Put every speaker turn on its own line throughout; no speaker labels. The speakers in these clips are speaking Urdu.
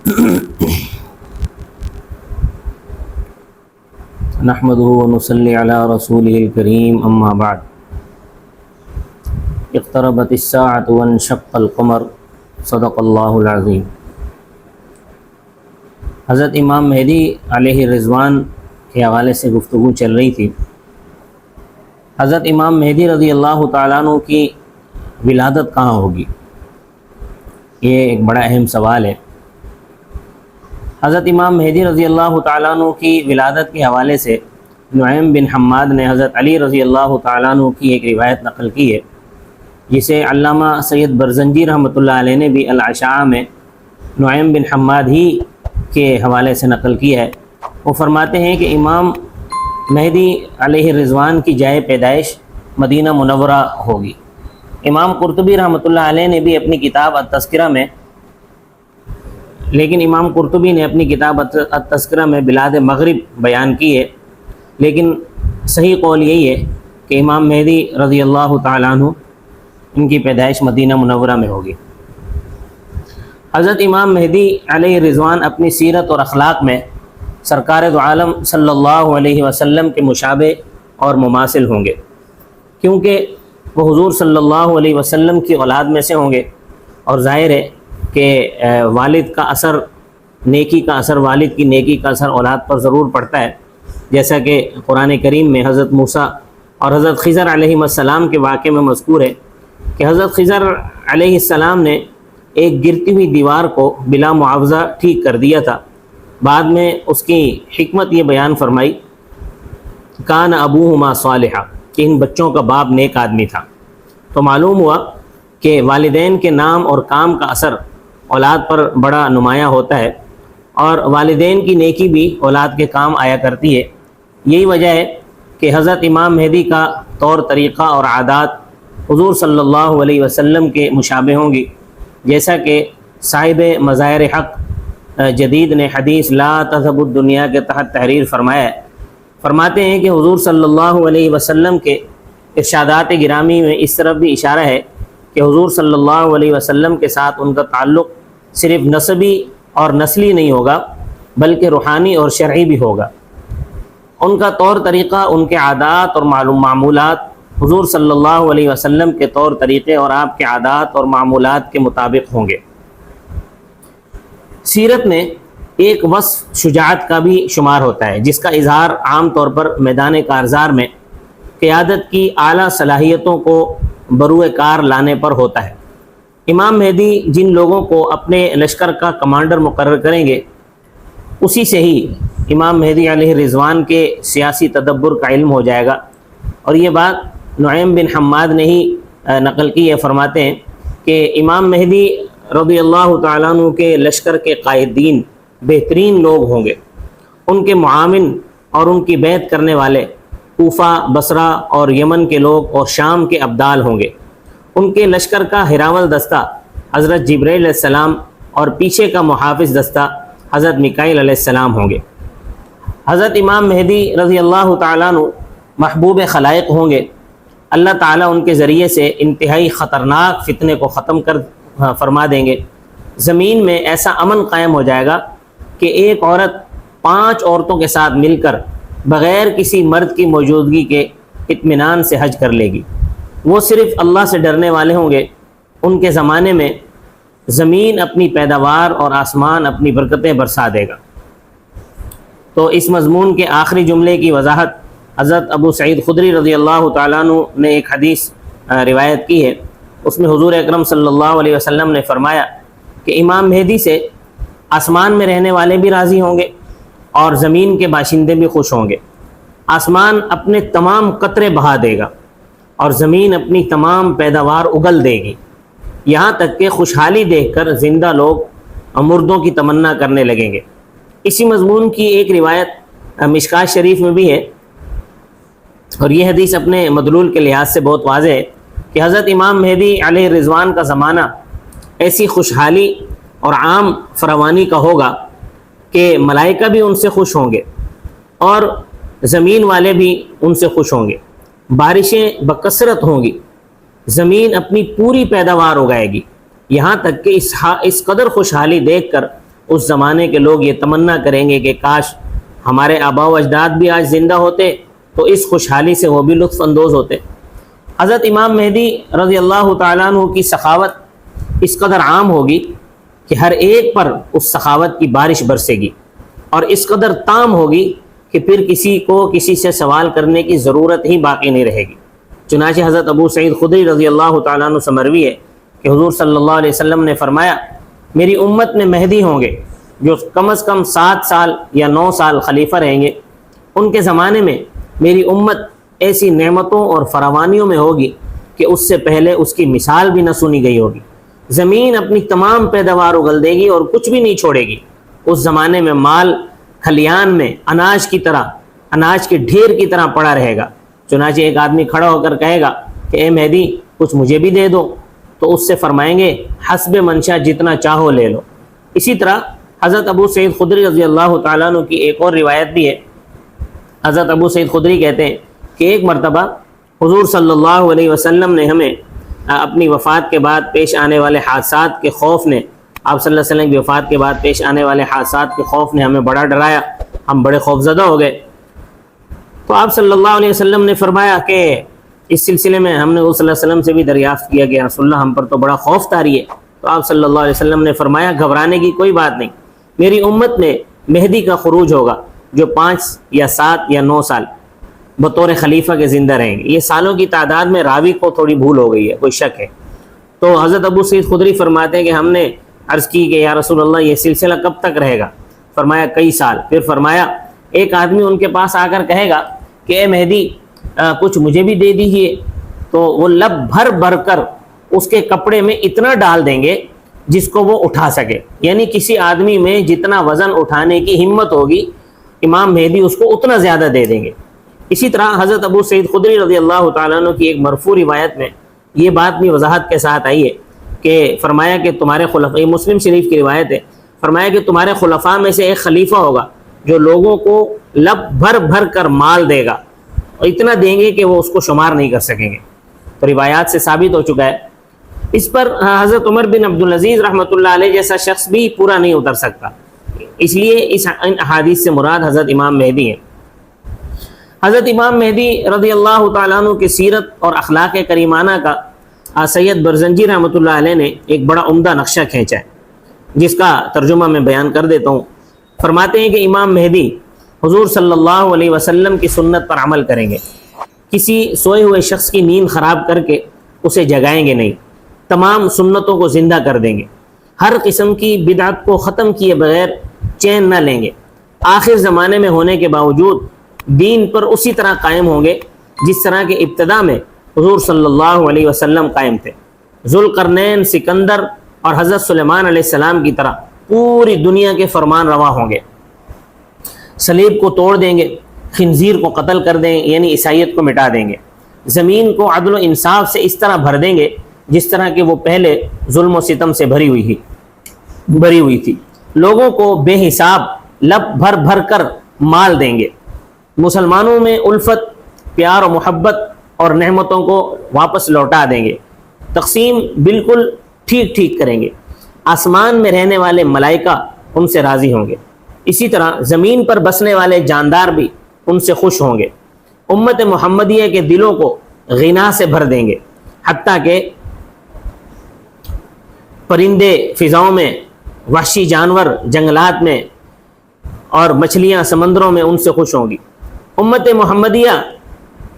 نحمده ونصلي على رسوله الكريم اما بعد اقتربت الساعة وانشق القمر صدق اللہ العظیم۔ حضرت امام مہدی علیہ رضوان کے حوالے سے گفتگو چل رہی تھی۔ حضرت امام مہدی رضی اللہ تعالیٰ عنہ کی ولادت کہاں ہوگی، یہ ایک بڑا اہم سوال ہے۔ حضرت امام مہدی رضی اللہ تعالیٰ عنہ کی ولادت کے حوالے سے نعیم بن حماد نے حضرت علی رضی اللہ تعالیٰ عنہ کی ایک روایت نقل کی ہے، جسے علامہ سید برزنجی رحمۃ اللہ علیہ نے بھی الاشاعہ میں نعیم بن حماد ہی کے حوالے سے نقل کی ہے۔ وہ فرماتے ہیں کہ امام مہدی علیہ رضوان کی جائے پیدائش مدینہ منورہ ہوگی۔ امام قرطبی رحمۃ اللہ علیہ نے بھی اپنی کتاب التذکرہ میں امام قرطبی نے اپنی کتاب التذکرہ میں بلاد مغرب بیان کی ہے، لیکن صحیح قول یہی ہے کہ امام مہدی رضی اللہ تعالیٰ عنہ ان کی پیدائش مدینہ منورہ میں ہوگی۔ حضرت امام مہدی علیہ رضوان اپنی سیرت اور اخلاق میں سرکار دو عالم صلی اللہ علیہ وسلم کے مشابہ اور مماثل ہوں گے، کیونکہ وہ حضور صلی اللہ علیہ وسلم کی اولاد میں سے ہوں گے، اور ظاہر ہے کہ والد کا اثر، نیکی کا اثر، والد کی نیکی کا اثر اولاد پر ضرور پڑتا ہے، جیسا کہ قرآن کریم میں حضرت موسیٰ اور حضرت خضر علیہ السلام کے واقعے میں مذکور ہے کہ حضرت خضر علیہ السلام نے ایک گرتی ہوئی دیوار کو بلا معاوضہ ٹھیک کر دیا تھا۔ بعد میں اس کی حکمت یہ بیان فرمائی، کان ابوہما صالحا، کہ ان بچوں کا باپ نیک آدمی تھا۔ تو معلوم ہوا کہ والدین کے نام اور کام کا اثر اولاد پر بڑا نمایاں ہوتا ہے، اور والدین کی نیکی بھی اولاد کے کام آیا کرتی ہے۔ یہی وجہ ہے کہ حضرت امام مہدی کا طور طریقہ اور عادات حضور صلی اللہ علیہ وسلم کے مشابہ ہوں گی، جیسا کہ صاحب مظاہر حق جدید نے حدیث لا تذهب الدنیا کے تحت تحریر فرمایا ہے۔ فرماتے ہیں کہ حضور صلی اللہ علیہ وسلم کے ارشادات گرامی میں اس طرف بھی اشارہ ہے کہ حضور صلی اللہ علیہ وسلم کے ساتھ ان کا تعلق صرف نسبی اور نسلی نہیں ہوگا، بلکہ روحانی اور شرعی بھی ہوگا۔ ان کا طور طریقہ، ان کے عادات اور معمولات حضور صلی اللہ علیہ وسلم کے طور طریقے اور آپ کے عادات اور معمولات کے مطابق ہوں گے۔ سیرت میں ایک وصف شجاعت کا بھی شمار ہوتا ہے، جس کا اظہار عام طور پر میدان کارزار میں قیادت کی اعلیٰ صلاحیتوں کو بروئے کار لانے پر ہوتا ہے۔ امام مہدی جن لوگوں کو اپنے لشکر کا کمانڈر مقرر کریں گے، اسی سے ہی امام مہدی علیہ رضوان کے سیاسی تدبر کا علم ہو جائے گا۔ اور یہ بات نعیم بن حماد نے ہی نقل کی ہے۔ فرماتے ہیں کہ امام مہدی رضی اللہ تعالیٰ عنہ کے لشکر کے قائدین بہترین لوگ ہوں گے۔ ان کے معاون اور ان کی بیعت کرنے والے کوفہ، بصرہ اور یمن کے لوگ اور شام کے ابدال ہوں گے۔ ان کے لشکر کا ہراول دستہ حضرت جبرائیل علیہ السلام اور پیچھے کا محافظ دستہ حضرت میکائیل علیہ السلام ہوں گے۔ حضرت امام مہدی رضی اللہ تعالیٰ عنہ محبوب خلائق ہوں گے۔ اللہ تعالیٰ ان کے ذریعے سے انتہائی خطرناک فتنے کو ختم کر فرما دیں گے۔ زمین میں ایسا امن قائم ہو جائے گا کہ ایک عورت 5 عورتوں کے ساتھ مل کر بغیر کسی مرد کی موجودگی کے اطمینان سے حج کر لے گی۔ وہ صرف اللہ سے ڈرنے والے ہوں گے۔ ان کے زمانے میں زمین اپنی پیداوار اور آسمان اپنی برکتیں برسا دے گا۔ تو اس مضمون کے آخری جملے کی وضاحت حضرت ابو سعید خدری رضی اللہ تعالیٰ عنہ نے ایک حدیث روایت کی ہے۔ اس میں حضور اکرم صلی اللہ علیہ وسلم نے فرمایا کہ امام مہدی سے آسمان میں رہنے والے بھی راضی ہوں گے اور زمین کے باشندے بھی خوش ہوں گے۔ آسمان اپنے تمام قطرے بہا دے گا اور زمین اپنی تمام پیداوار اگل دے گی، یہاں تک کہ خوشحالی دیکھ کر زندہ لوگ مردوں کی تمنا کرنے لگیں گے۔ اسی مضمون کی ایک روایت مشکات شریف میں بھی ہے، اور یہ حدیث اپنے مدلول کے لحاظ سے بہت واضح ہے کہ حضرت امام مہدی علیہ رضوان کا زمانہ ایسی خوشحالی اور عام فراوانی کا ہوگا کہ ملائکہ بھی ان سے خوش ہوں گے اور زمین والے بھی ان سے خوش ہوں گے۔ بارشیں بکثرت ہوں گی، زمین اپنی پوری پیداوار اگائے گی، یہاں تک کہ اس قدر خوشحالی دیکھ کر اس زمانے کے لوگ یہ تمنا کریں گے کہ کاش ہمارے آباء و اجداد بھی آج زندہ ہوتے تو اس خوشحالی سے وہ بھی لطف اندوز ہوتے۔ حضرت امام مہدی رضی اللہ تعالیٰ عنہ کی سخاوت اس قدر عام ہوگی کہ ہر ایک پر اس سخاوت کی بارش برسے گی، اور اس قدر تام ہوگی کہ پھر کسی کو کسی سے سوال کرنے کی ضرورت ہی باقی نہیں رہے گی۔ چنانچہ حضرت ابو سعید خدری رضی اللہ تعالیٰ عنہ سے مروی ہے کہ حضور صلی اللہ علیہ وسلم نے فرمایا، میری امت میں مہدی ہوں گے جو کم از کم 7 سال یا 9 سال خلیفہ رہیں گے۔ ان کے زمانے میں میری امت ایسی نعمتوں اور فراوانیوں میں ہوگی کہ اس سے پہلے اس کی مثال بھی نہ سنی گئی ہوگی۔ زمین اپنی تمام پیداوار اگل دے گی اور کچھ بھی نہیں چھوڑے گی۔ اس زمانے میں مال کھلیان میں اناج کے ڈھیر کی طرح پڑا رہے گا۔ چنانچہ ایک آدمی کھڑا ہو کر کہے گا کہ اے مہدی کچھ مجھے بھی دے دو، تو اس سے فرمائیں گے حسب منشا جتنا چاہو لے لو۔ اسی طرح حضرت ابو سعید خدری رضی اللہ تعالیٰ عنہ کی ایک اور روایت بھی ہے۔ حضرت ابو سعید خدری کہتے ہیں کہ ایک مرتبہ حضور صلی اللہ علیہ وسلم نے ہمیں اپنی وفات کے بعد پیش آنے والے حادثات کے خوف نے، آپ صلی اللہ علیہ وسلم کی وفات کے بعد پیش آنے والے حادثات کے خوف نے ہمیں بڑا ڈرایا، ہم بڑے خوفزدہ ہو گئے۔ تو آپ صلی اللہ علیہ وسلم نے فرمایا کہ اس سلسلے میں ہم نے حضور صلی اللہ علیہ وسلم سے بھی دریافت کیا کہ رسول اللہ ہم پر تو بڑا خوف طاری ہے۔ تو آپ صلی اللہ علیہ وسلم نے فرمایا گھبرانے کی کوئی بات نہیں، میری امت میں مہدی کا خروج ہوگا جو 5 یا 7 یا 9 سال بطور خلیفہ کے زندہ رہیں گے۔ یہ سالوں کی تعداد میں راوی کو تھوڑی بھول ہو گئی ہے، کوئی شک ہے۔ تو حضرت ابو سعید خدری فرماتے ہیں کہ ہم نے عرض کی کہ یا رسول اللہ یہ سلسلہ کب تک رہے گا؟ فرمایا کئی سال۔ پھر فرمایا ایک آدمی ان کے پاس آ کر کہے گا کہ اے مہدی کچھ مجھے بھی دے دیجئے، تو وہ لب بھر بھر کر اس کے کپڑے میں اتنا ڈال دیں گے جس کو وہ اٹھا سکے، یعنی کسی آدمی میں جتنا وزن اٹھانے کی ہمت ہوگی امام مہدی اس کو اتنا زیادہ دے دیں گے۔ اسی طرح حضرت ابو سعید خدری رضی اللہ تعالیٰ عنہ کی ایک مرفوع روایت میں یہ بات بھی وضاحت کے ساتھ آئی ہے کہ فرمایا کہ تمہارے خلفاء، یہ مسلم شریف کی روایت ہے، فرمایا کہ تمہارے خلفاء میں سے ایک خلیفہ ہوگا جو لوگوں کو لب بھر بھر کر مال دے گا، اور اتنا دیں گے کہ وہ اس کو شمار نہیں کر سکیں گے۔ تو روایات سے ثابت ہو چکا ہے۔ اس پر حضرت عمر بن عبدالعزیز رحمۃ اللہ علیہ جیسا شخص بھی پورا نہیں اتر سکتا، اس لیے ان احادیث سے مراد حضرت امام مہدی ہیں۔ حضرت امام مہدی رضی اللہ تعالیٰ عنہ کی سیرت اور اخلاق کریمانہ کا سید برزنجی رحمۃ اللہ علیہ نے ایک بڑا عمدہ نقشہ کھینچا ہے، جس کا ترجمہ میں بیان کر دیتا ہوں۔ فرماتے ہیں کہ امام مہدی حضور صلی اللہ علیہ وسلم کی سنت پر عمل کریں گے، کسی سوئے ہوئے شخص کی نیند خراب کر کے اسے جگائیں گے نہیں، تمام سنتوں کو زندہ کر دیں گے، ہر قسم کی بدعت کو ختم کیے بغیر چین نہ لیں گے، آخر زمانے میں ہونے کے باوجود دین پر اسی طرح قائم ہوں گے جس طرح کے ابتدا میں حضور صلی اللہ علیہ وسلم قائم تھے۔ ذوالقرنین، سکندر اور حضرت سلیمان علیہ السلام کی طرح پوری دنیا کے فرمان روا ہوں گے، صلیب کو توڑ دیں گے، خنزیر کو قتل کر دیں گے، یعنی عیسائیت کو مٹا دیں گے، زمین کو عدل و انصاف سے اس طرح بھر دیں گے جس طرح کہ وہ پہلے ظلم و ستم سے بھری ہوئی تھی، لوگوں کو بے حساب لب بھر بھر کر مال دیں گے، مسلمانوں میں الفت، پیار و محبت اور نعمتوں کو واپس لوٹا دیں گے، تقسیم بالکل ٹھیک کریں گے، آسمان میں رہنے والے ملائکہ ان سے راضی ہوں گے، اسی طرح زمین پر بسنے والے جاندار بھی ان سے خوش ہوں گے، امت محمدیہ کے دلوں کو غنا سے بھر دیں گے، حتیٰ کہ پرندے فضاؤں میں، وحشی جانور جنگلات میں اور مچھلیاں سمندروں میں ان سے خوش ہوں گی۔ امت محمدیہ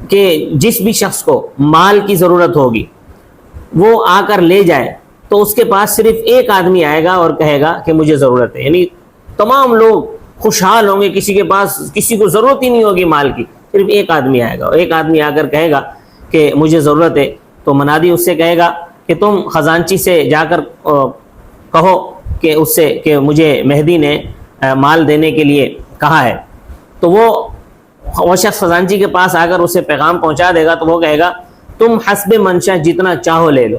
کے جس بھی شخص کو مال کی ضرورت ہوگی وہ آ کر لے جائے تو اس کے پاس صرف ایک آدمی آئے گا اور کہے گا کہ مجھے ضرورت ہے، یعنی تمام لوگ خوشحال ہوں گے، کسی کے پاس کسی کو ضرورت ہی نہیں ہوگی مال کی، صرف ایک آدمی آئے گا اور ایک آدمی آ کر کہے گا کہ مجھے ضرورت ہے، تو منادی اس سے کہے گا کہ تم خزانچی سے جا کر کہو کہ اس سے کہ مجھے مہدی نے مال دینے کے لیے کہا ہے، تو وہ شخص خزانچی کے پاس آ کر اسے پیغام پہنچا دے گا، تو وہ کہے گا تم حسب منشا جتنا چاہو لے لو۔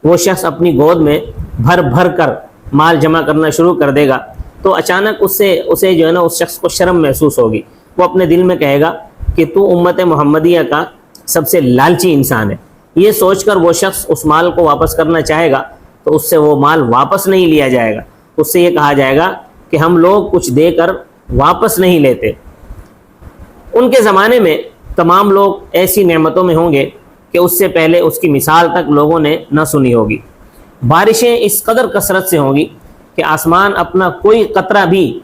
وہ شخص اپنی گود میں بھر بھر کر مال جمع کرنا شروع کر دے گا، تو اچانک اسے جو ہے نا اس شخص کو شرم محسوس ہوگی، وہ اپنے دل میں کہے گا کہ تو امت محمدیہ کا سب سے لالچی انسان ہے۔ یہ سوچ کر وہ شخص اس مال کو واپس کرنا چاہے گا تو اس سے وہ مال واپس نہیں لیا جائے گا، اس سے یہ کہا جائے گا کہ ہم لوگ کچھ دے کر واپس نہیں لیتے۔ ان کے زمانے میں تمام لوگ ایسی نعمتوں میں ہوں گے کہ اس سے پہلے اس کی مثال تک لوگوں نے نہ سنی ہوگی۔ بارشیں اس قدر کثرت سے ہوں گی کہ آسمان اپنا کوئی قطرہ بھی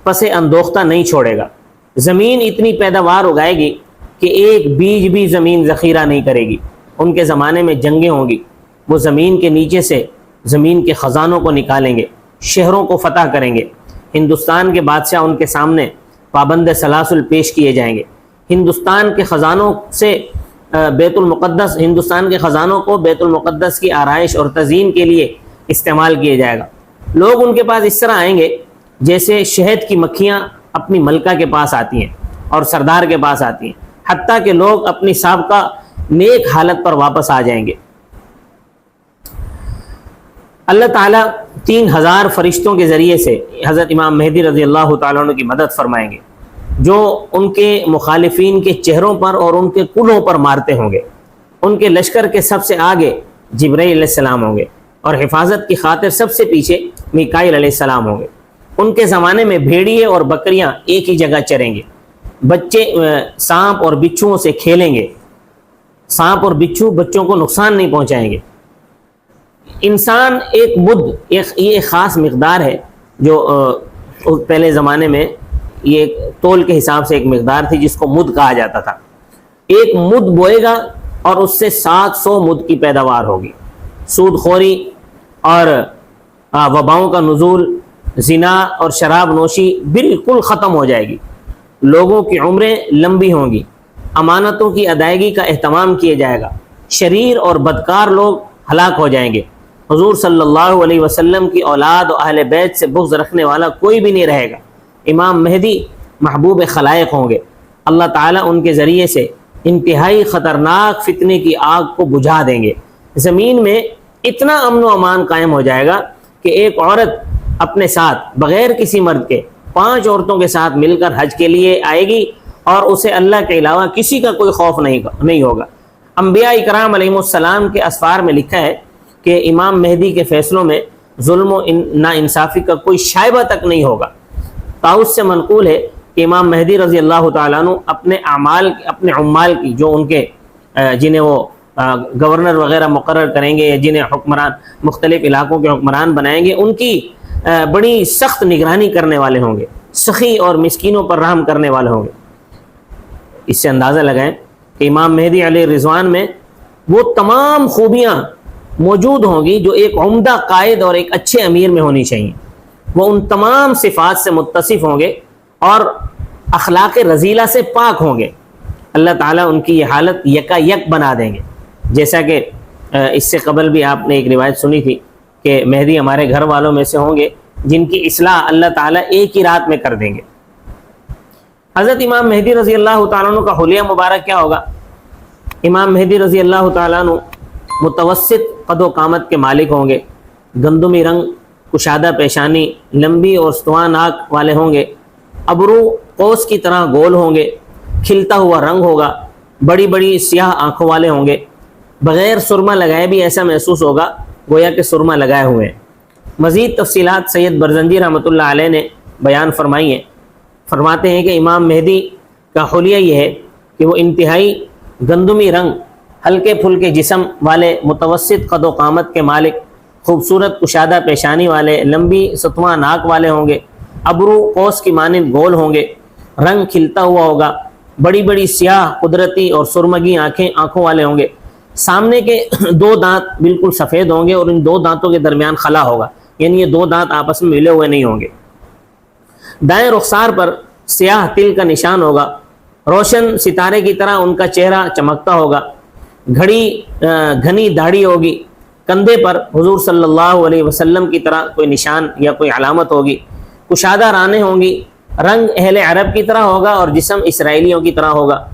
پس اندوختہ نہیں چھوڑے گا۔ زمین اتنی پیداوار اگائے گی کہ ایک بیج بھی زمین ذخیرہ نہیں کرے گی۔ ان کے زمانے میں جنگیں ہوں گی، وہ زمین کے نیچے سے زمین کے خزانوں کو نکالیں گے، شہروں کو فتح کریں گے۔ ہندوستان کے بادشاہ ان کے سامنے پابند سلاسل پیش کیے جائیں گے۔ ہندوستان کے خزانوں سے ہندوستان کے خزانوں کو بیت المقدس کی آرائش اور تزئین کے لیے استعمال کیا جائے گا۔ لوگ ان کے پاس اس طرح آئیں گے جیسے شہد کی مکھیاں اپنی ملکہ کے پاس آتی ہیں اور سردار کے پاس آتی ہیں، حتیٰ کہ لوگ اپنی سابقہ نیک حالت پر واپس آ جائیں گے۔ اللہ تعالیٰ 3000 فرشتوں کے ذریعے سے حضرت امام مہدی رضی اللہ تعالیٰ عنہ کی مدد فرمائیں گے، جو ان کے مخالفین کے چہروں پر اور ان کے کلوں پر مارتے ہوں گے۔ ان کے لشکر کے سب سے آگے جبرائیل علیہ السلام ہوں گے اور حفاظت کی خاطر سب سے پیچھے میکائیل علیہ السلام ہوں گے۔ ان کے زمانے میں بھیڑیے اور بکریاں ایک ہی جگہ چریں گے، بچے سانپ اور بچھوؤں سے کھیلیں گے، سانپ اور بچھو بچوں کو نقصان نہیں پہنچائیں گے۔ انسان ایک مد، یہ ایک خاص مقدار ہے جو پہلے زمانے میں یہ تول کے حساب سے ایک مقدار تھی جس کو مد کہا جاتا تھا۔ ایک مد بوئے گا اور اس سے 700 مد کی پیداوار ہوگی۔ سود خوری اور وباؤں کا نزول، زنا اور شراب نوشی بالکل ختم ہو جائے گی۔ لوگوں کی عمریں لمبی ہوں گی، امانتوں کی ادائیگی کا اہتمام کیا جائے گا، شریر اور بدکار لوگ ہلاک ہو جائیں گے۔ حضور صلی اللہ علیہ وسلم کی اولاد و اہل بیت سے بغض رکھنے والا کوئی بھی نہیں رہے گا۔ امام مہدی محبوب خلائق ہوں گے۔ اللہ تعالیٰ ان کے ذریعے سے انتہائی خطرناک فتنے کی آگ کو بجھا دیں گے۔ زمین میں اتنا امن و امان قائم ہو جائے گا کہ ایک عورت اپنے ساتھ بغیر کسی مرد کے 5 عورتوں کے ساتھ مل کر حج کے لیے آئے گی اور اسے اللہ کے علاوہ کسی کا کوئی خوف نہیں ہوگا۔ انبیاء اکرام علیہ السلام کے اسفار میں لکھا ہے کہ امام مہدی کے فیصلوں میں ظلم و ناانصافی کا کوئی شائبہ تک نہیں ہوگا۔ طاؤس سے منقول ہے کہ امام مہدی رضی اللہ تعالیٰ عنہ اپنے عمال کی، جو ان کے جنہیں وہ گورنر وغیرہ مقرر کریں گے یا جنہیں حکمران مختلف علاقوں کے حکمران بنائیں گے، ان کی بڑی سخت نگرانی کرنے والے ہوں گے، سخی اور مسکینوں پر رحم کرنے والے ہوں گے۔ اس سے اندازہ لگائیں کہ امام مہدی علیہ رضوان میں وہ تمام خوبیاں موجود ہوں گی جو ایک عمدہ قائد اور ایک اچھے امیر میں ہونی چاہیے۔ وہ ان تمام صفات سے متصف ہوں گے اور اخلاق رذیلہ سے پاک ہوں گے۔ اللہ تعالیٰ ان کی یہ حالت یکا یک بنا دیں گے، جیسا کہ اس سے قبل بھی آپ نے ایک روایت سنی تھی کہ مہدی ہمارے گھر والوں میں سے ہوں گے جن کی اصلاح اللہ تعالیٰ ایک ہی رات میں کر دیں گے۔ حضرت امام مہدی رضی اللہ تعالیٰ عنہ کا حلیہ مبارک کیا ہوگا؟ امام مہدی رضی اللہ تعالیٰ عنہ متوسط قد و قامت کے مالک ہوں گے، گندمی رنگ، کشادہ پیشانی، لمبی اور استوان آنکھ والے ہوں گے، ابرو قوس کی طرح گول ہوں گے، کھلتا ہوا رنگ ہوگا، بڑی بڑی سیاہ آنکھوں والے ہوں گے، بغیر سرما لگائے بھی ایسا محسوس ہوگا گویا کہ سرما لگائے ہوئے ہیں۔ مزید تفصیلات سید برزنجی رحمۃ اللہ علیہ نے بیان فرمائی ہیں۔ فرماتے ہیں کہ امام مہدی کا حلیہ یہ ہے کہ وہ انتہائی گندمی رنگ، ہلکے پھلکے جسم والے، متوسط قد و قامت کے مالک، خوبصورت کشادہ پیشانی والے، لمبی ستواں ناک والے ہوں گے، ابرو قوس کی مانند گول ہوں گے، رنگ کھلتا ہوا ہوگا، بڑی بڑی سیاہ قدرتی اور سرمگی آنکھوں والے ہوں گے، سامنے کے 2 دانت بالکل سفید ہوں گے اور ان 2 دانتوں کے درمیان خلا ہوگا، یعنی یہ 2 دانت آپس میں ملے ہوئے نہیں ہوں گے۔ دائیں رخسار پر سیاہ تل کا نشان ہوگا، روشن ستارے کی طرح ان کا چہرہ چمکتا ہوگا، گھنی داڑھی ہوگی، کندھے پر حضور صلی اللہ علیہ وسلم کی طرح کوئی نشان یا کوئی علامت ہوگی، کشادہ رانیں ہوں گی، رنگ اہل عرب کی طرح ہوگا اور جسم اسرائیلیوں کی طرح ہوگا،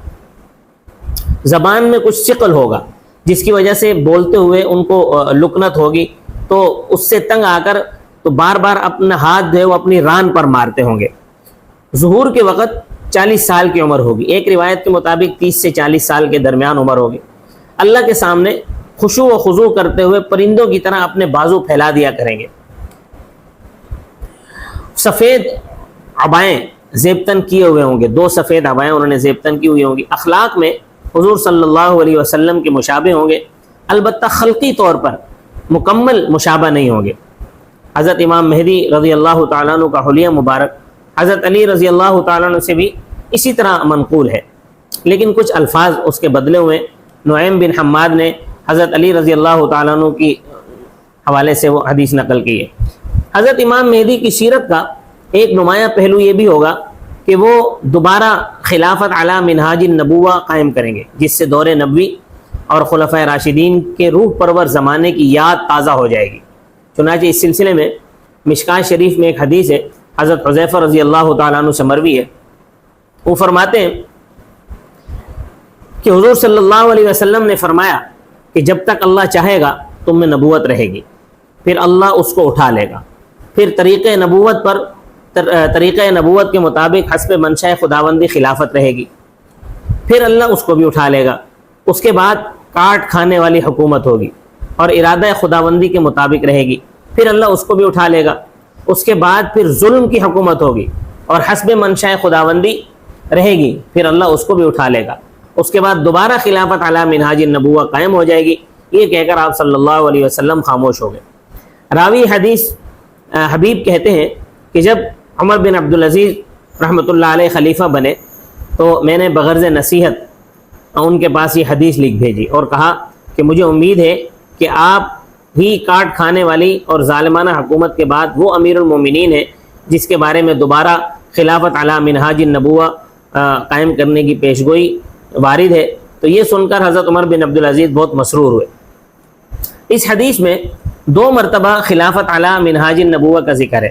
زبان میں کچھ ثقل ہوگا جس کی وجہ سے بولتے ہوئے ان کو لکنت ہوگی، تو اس سے تنگ آ کر تو بار بار اپنا ہاتھ جو ہے وہ اپنی ران پر مارتے ہوں گے۔ ظہور کے وقت 40 سال کی عمر ہوگی، ایک روایت کے مطابق 30 سے 40 سال کے درمیان عمر ہوگی۔ اللہ کے سامنے خشوع و خضوع کرتے ہوئے پرندوں کی طرح اپنے بازو پھیلا دیا کریں گے۔ سفید عبائیں زیبتن کیے ہوئے ہوں گے، 2 سفید عبائیں انہوں نے زیبتن کی ہوئی ہوں گی، اخلاق میں حضور صلی اللہ علیہ وسلم کے مشابہ ہوں گے، البتہ خلقی طور پر مکمل مشابہ نہیں ہوں گے۔ حضرت امام مہدی رضی اللہ تعالیٰ عنہ کا حلیہ مبارک حضرت علی رضی اللہ تعالیٰ عنہ سے بھی اسی طرح منقول ہے، لیکن کچھ الفاظ اس کے بدلے ہوئے۔ نعیم بن حماد نے حضرت علی رضی اللہ تعالیٰ عنہ کی حوالے سے وہ حدیث نقل کی ہے۔ حضرت امام مہدی کی سیرت کا ایک نمایاں پہلو یہ بھی ہوگا کہ وہ دوبارہ خلافت علی منہاج النبوہ قائم کریں گے، جس سے دور نبوی اور خلفۂ راشدین کے روح پرور زمانے کی یاد تازہ ہو جائے گی۔ چنانچہ اس سلسلے میں مشکاۃ شریف میں ایک حدیث ہے، حضرت حذیفہ رضی اللہ تعالیٰ عنہ سے مروی ہے، وہ فرماتے ہیں کہ حضور صلی اللہ علیہ وسلم نے فرمایا کہ جب تک اللہ چاہے گا تم میں نبوت رہے گی، پھر اللہ اس کو اٹھا لے گا، پھر طریقۂ نبوت کے مطابق حسب منشاء خداوندی خلافت رہے گی، پھر اللہ اس کو بھی اٹھا لے گا، اس کے بعد کاٹ کھانے والی حکومت ہوگی اور ارادہ خداوندی کے مطابق رہے گی، پھر اللہ اس کو بھی اٹھا لے گا، اس کے بعد پھر ظلم کی حکومت ہوگی اور حسب منشاء خداوندی رہے گی، پھر اللہ اس کو بھی اٹھا لے گا، اس کے بعد دوبارہ خلافت علی منہاج النبوہ قائم ہو جائے گی۔ یہ کہہ کر آپ صلی اللہ علیہ وسلم خاموش ہو گئے۔ راوی حدیث حبیب کہتے ہیں کہ جب عمر بن عبدالعزیز رحمۃ اللہ علیہ خلیفہ بنے تو میں نے بغرض نصیحت ان کے پاس یہ حدیث لکھ بھیجی اور کہا کہ مجھے امید ہے کہ آپ ہی کاٹ کھانے والی اور ظالمانہ حکومت کے بعد وہ امیر المومنین ہیں جس کے بارے میں دوبارہ خلافت علی منہاج النبوہ قائم کرنے کی پیشگوئی وارد ہے۔ تو یہ سن کر حضرت عمر بن عبدالعزیز بہت مسرور ہوئے۔ اس حدیث میں 2 مرتبہ خلافت علی منہاج النبوہ کا ذکر ہے۔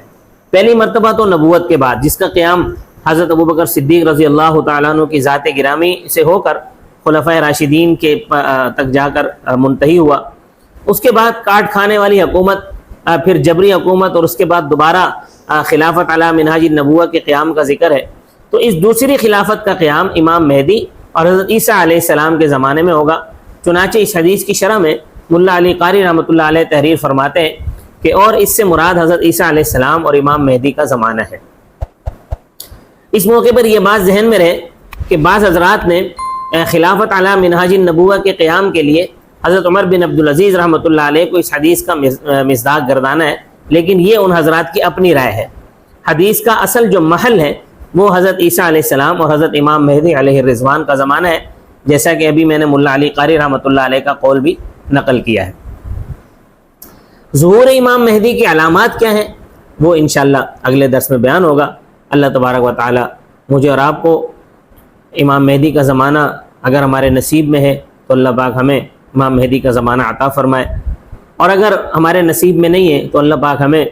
پہلی مرتبہ تو نبوت کے بعد، جس کا قیام حضرت ابوبکر صدیق رضی اللہ تعالیٰ عنہ کی ذات گرامی سے ہو کر خلفۂ راشدین کے تک جا کر منتہی ہوا۔ اس کے بعد کاٹ کھانے والی حکومت، پھر جبری حکومت، اور اس کے بعد دوبارہ خلافت علی منہاج النبوہ کے قیام کا ذکر ہے۔ تو اس دوسری خلافت کا قیام امام مہدی اور حضرت عیسیٰ علیہ السلام کے زمانے میں ہوگا۔ چنانچہ اس حدیث کی شرح میں ملا علی قاری رحمۃ اللہ علیہ تحریر فرماتے ہیں کہ اور اس سے مراد حضرت عیسیٰ علیہ السلام اور امام مہدی کا زمانہ ہے۔ اس موقع پر یہ بات ذہن میں رہے کہ بعض حضرات نے خلافت علی منہاج النبوہ کے قیام کے لیے حضرت عمر بن عبدالعزیز رحمۃ اللہ علیہ کو اس حدیث کا مصداق گردانا ہے، لیکن یہ ان حضرات کی اپنی رائے ہے۔ حدیث کا اصل جو محل ہے وہ حضرت عیسیٰ علیہ السلام اور حضرت امام مہدی علیہ الرضوان کا زمانہ ہے، جیسا کہ ابھی میں نے ملا علی قاری رحمۃ اللہ علیہ کا قول بھی نقل کیا ہے۔ ظہور امام مہدی کی علامات کیا ہیں وہ انشاءاللہ اگلے درس میں بیان ہوگا۔ اللہ تبارک و تعالی مجھے اور آپ کو امام مہدی کا زمانہ اگر ہمارے نصیب میں ہے تو اللہ پاک ہمیں امام مہدی کا زمانہ عطا فرمائے، اور اگر ہمارے نصیب میں نہیں ہے تو اللہ پاک ہمیں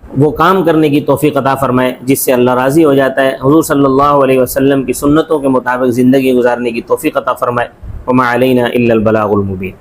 وہ کام کرنے کی توفیق عطا فرمائے جس سے اللہ راضی ہو جاتا ہے، حضور صلی اللہ علیہ وسلم کی سنتوں کے مطابق زندگی گزارنے کی توفیق عطا فرمائے۔ وما علینا الا البلاغ المبین۔